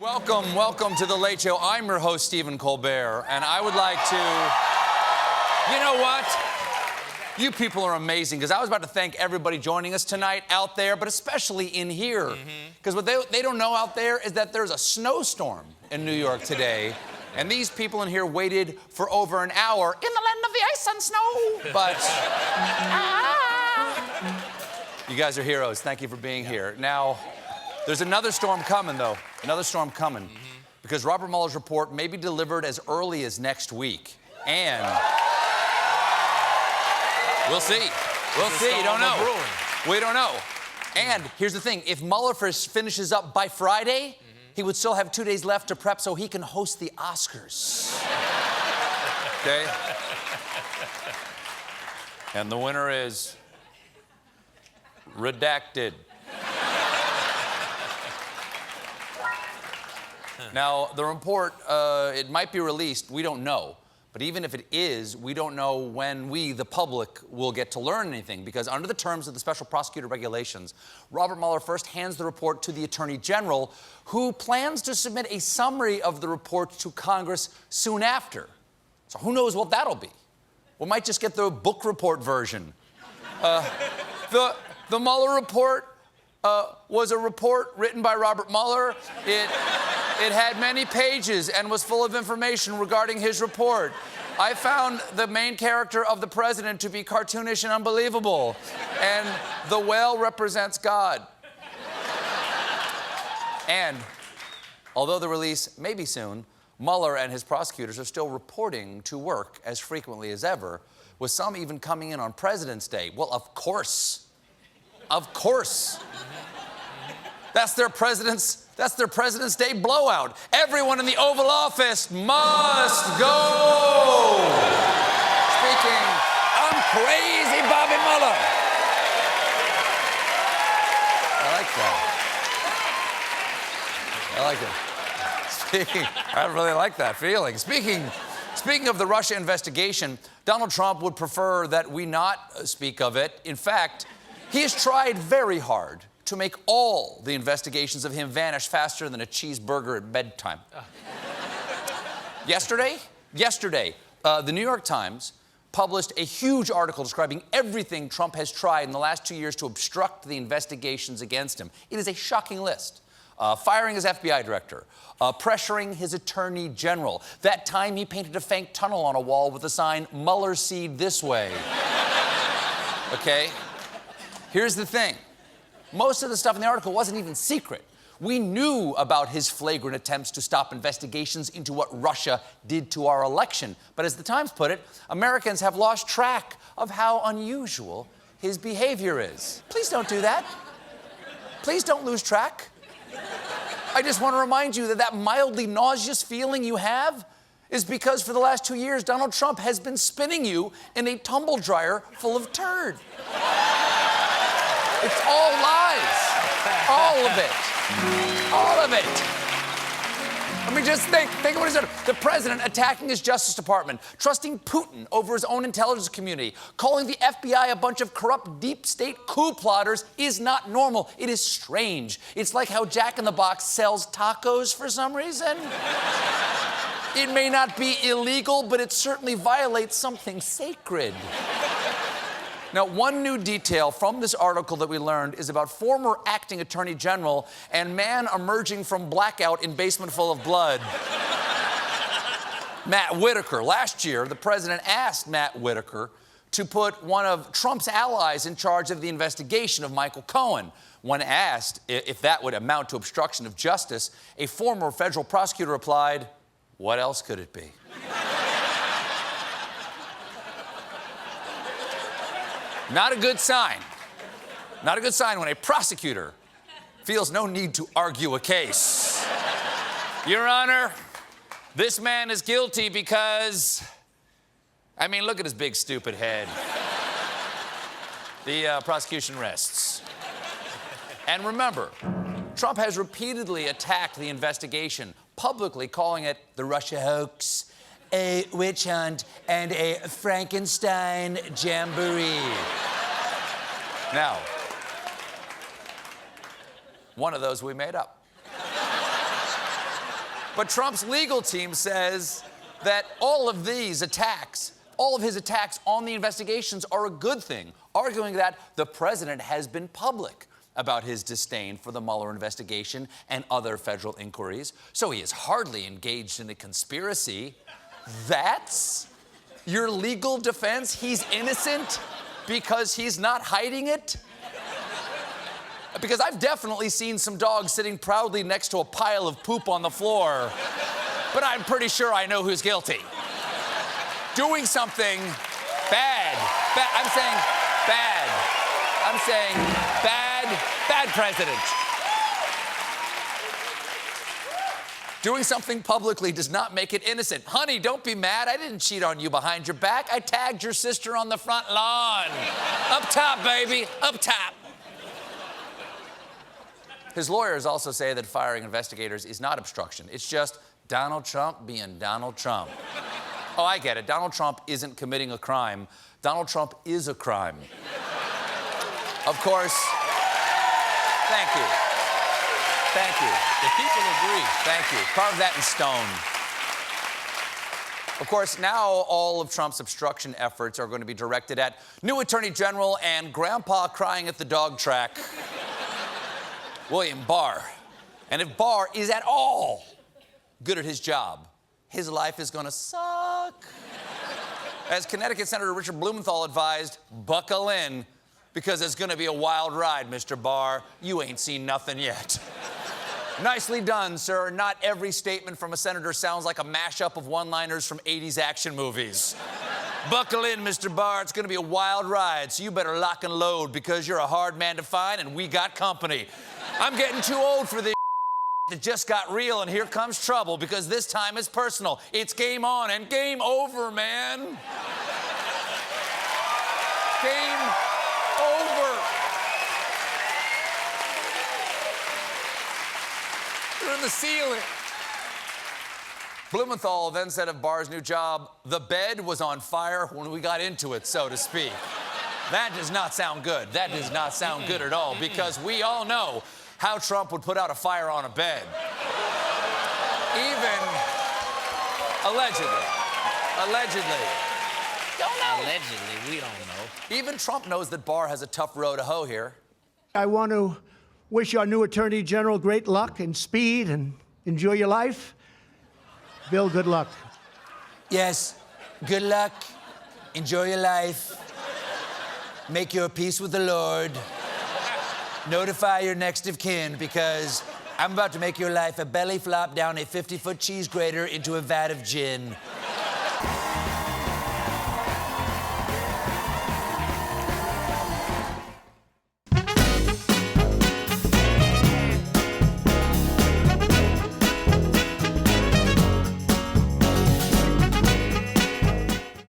Welcome to The Late Show. I'm your host, Stephen Colbert, and I would like to... You know what? You people are amazing, because I was about to thank everybody joining us tonight out there, but especially in here. Because what they don't know out there is that there's a snowstorm in New York today, and these people in here waited for over an hour in the land of the ice and snow. But... You guys are heroes. Thank you for being here. Now... There's another storm coming, though. Another storm coming. Because Robert Mueller's report may be delivered as early as next week. And... We'll see. We'll see. You don't know. We don't know. And here's the thing. If Mueller finishes up by Friday, he would still have 2 days left to prep so he can host the Oscars. Okay? And the winner is... Redacted. Now, the report, it might be released. We don't know. But even if it is, we don't know when we, the public, will get to learn anything. Because under the terms of the special prosecutor regulations, Robert Mueller first hands the report to the Attorney General, who plans to submit a summary of the report to Congress soon after. So who knows what that'll be? We might just get the book report version. The Mueller report was a report written by Robert Mueller. It had many pages and was full of information regarding his report. I found the main character of the president to be cartoonish and unbelievable. And the whale represents God. And although the release may be soon, Mueller and his prosecutors are still reporting to work as frequently as ever, with some even coming in on President's Day. Well, of course. Of course. That's their President's Day blowout. Everyone in the Oval Office must go. Speaking, I'm crazy Bobby Mueller. I like it. I really like that feeling. Speaking of the Russia investigation, Donald Trump would prefer that we not speak of it. In fact, he has tried very hard to make all the investigations of him vanish faster than a cheeseburger at bedtime. Yesterday, the New York Times published a huge article describing everything Trump has tried in the last 2 years to obstruct the investigations against him. It is a shocking list. Firing his FBI director, pressuring his attorney general. That time he painted a fake tunnel on a wall with the sign, Mueller seed this way. Okay? Here's the thing. Most of the stuff in the article wasn't even secret. We knew about his flagrant attempts to stop investigations into what Russia did to our election. But as the Times put it, Americans have lost track of how unusual his behavior is. Please don't do that. Please don't lose track. I just want to remind you that that mildly nauseous feeling you have is because for the last 2 years, Donald Trump has been spinning you in a tumble dryer full of turd. It's all lies. All of it. All of it. I mean, just think of what he said. The president attacking his Justice Department, trusting Putin over his own intelligence community, calling the FBI a bunch of corrupt deep state coup plotters is not normal. It is strange. It's like how Jack in the Box sells tacos for some reason. It may not be illegal, but it certainly violates something sacred. Now, one new detail from this article that we learned is about former acting attorney general and man emerging from blackout in basement full of blood, Matt Whitaker. Last year, the president asked Matt Whitaker to put one of Trump's allies in charge of the investigation of Michael Cohen. When asked if that would amount to obstruction of justice, a former federal prosecutor replied, "What else could it be?" Not a good sign. Not a good sign when a prosecutor feels no need to argue a case. Your Honor, this man is guilty because, I mean, look at his big, stupid head. The prosecution rests. And remember, Trump has repeatedly attacked the investigation, publicly calling it the Russia hoax, a witch hunt, and a Frankenstein jamboree. Now, one of those we made up. But Trump's legal team says that all of his attacks on the investigations are a good thing, arguing that the president has been public about his disdain for the Mueller investigation and other federal inquiries, so he is hardly engaged in a conspiracy. That's your legal defense? He's innocent because he's not hiding it? Because I've definitely seen some dogs sitting proudly next to a pile of poop on the floor, but I'm pretty sure I know who's guilty. Doing something bad. I'm saying bad president. Doing something publicly does not make it innocent. Honey, don't be mad. I didn't cheat on you behind your back. I tagged your sister on the front lawn. Up top, baby, up top. His lawyers also say that firing investigators is not obstruction. It's just Donald Trump being Donald Trump. Oh, I get it. Donald Trump isn't committing a crime. Donald Trump is a crime. Of course. Thank you. Thank you. The people agree. Thank you. Carve that in stone. Of course, now all of Trump's obstruction efforts are going to be directed at new Attorney General and Grandpa crying at the dog track, William Barr. And if Barr is at all good at his job, his life is going to suck. As Connecticut Senator Richard Blumenthal advised, buckle in, because it's going to be a wild ride, Mr. Barr. You ain't seen nothing yet. Nicely done, sir. Not every statement from a senator sounds like a mashup of one-liners from 80s action movies. Buckle in, Mr. Barr. It's going to be a wild ride, so you better lock and load, because you're a hard man to find and we got company. I'm getting too old for this. It just got real, and here comes trouble, because this time it's personal. It's game on and game over, man. Game over. They're in the ceiling. Blumenthal then said of Barr's new job, the bed was on fire when we got into it, so to speak. That does not sound good. That does not sound good at all, because we all know how Trump would put out a fire on a bed. Even allegedly. Don't know. Allegedly, we don't know. Even Trump knows that Barr has a tough row to hoe here. I want to wish our new Attorney General great luck and speed, and enjoy your life. Bill, good luck. Yes, good luck. Enjoy your life. Make your peace with the Lord. Notify your next of kin, because I'm about to make your life a belly flop down a 50-foot cheese grater into a vat of gin.